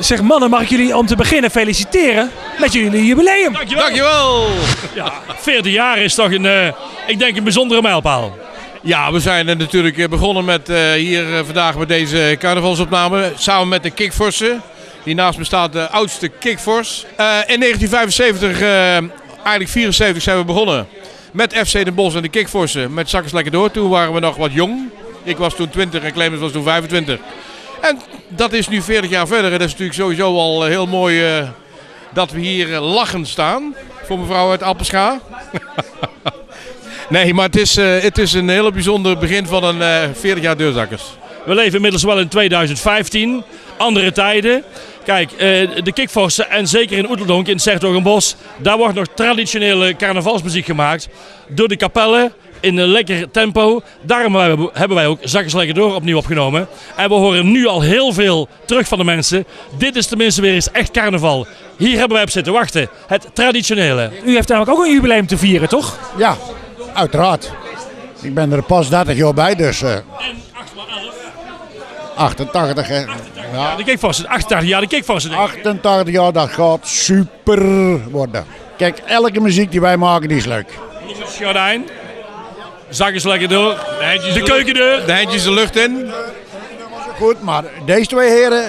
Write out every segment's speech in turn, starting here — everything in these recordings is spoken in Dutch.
Zeg mannen, mag ik jullie om te beginnen feliciteren met jullie jubileum. Dankjewel. Ja, 40 jaar is toch ik denk een bijzondere mijlpaal. Ja, we zijn natuurlijk begonnen met hier vandaag met deze carnavalsopname. Samen met de Kikforsen. Die naast me staat de oudste Kikfors. In 1975, eigenlijk 74 zijn we begonnen. Met FC Den Bosch en de Kikforsen. Met Zakkers Lekker Door. Toen waren we nog wat jong. Ik was toen 20 en Clemens was toen 25. En dat is nu 40 jaar verder. En dat is natuurlijk sowieso al heel mooi dat we hier lachend staan. Voor mevrouw uit Appelscha. Nee, maar het is een heel bijzonder begin van een 40 jaar Deurzakkers. We leven inmiddels wel in 2015. Andere tijden. Kijk, de Kikforsen en zeker in Oeteldonk in het 's-Hertogenbosch. Daar wordt nog traditionele carnavalsmuziek gemaakt. Door de kapellen. In een lekker tempo. Daarom hebben wij ook Zakkers Lekker Door opnieuw opgenomen. En we horen nu al heel veel terug van de mensen. Dit is tenminste weer eens echt carnaval. Hier hebben wij op zitten wachten. Het traditionele. U heeft namelijk ook een jubileum te vieren, toch? Ja, uiteraard. Ik ben er pas 30 jaar bij, dus... En 8x11. 88, hè. Ja. De Kikforsen, 88 jaar de Kikforsen. 88 jaar, dat gaat super worden. Kijk, elke muziek die wij maken, die is leuk. Gordijn. Zakkers Lekker Door. De keukendeur. De handjes de lucht in. Goed, maar deze twee heren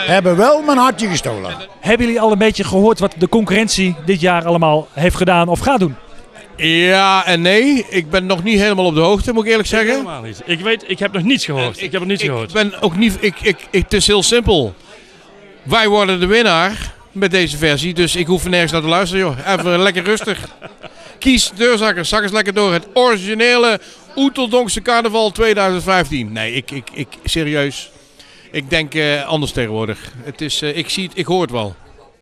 hebben wel mijn hartje gestolen. Hebben jullie al een beetje gehoord wat de concurrentie dit jaar allemaal heeft gedaan of gaat doen? Ja en nee. Ik ben nog niet helemaal op de hoogte, moet ik eerlijk zeggen. Helemaal niet. Ik heb nog niets gehoord. Ik heb nog niets gehoord. Ik ben ook niet... Het is heel simpel. Wij worden de winnaar met deze versie. Dus ik hoef nergens naar te luisteren, joh. Even lekker rustig. Kies Deurzakkers, Zakkers Lekker Door. Het originele Oeteldonkse carnaval 2015. Nee, ik serieus. Ik denk anders tegenwoordig. Ik hoor het wel.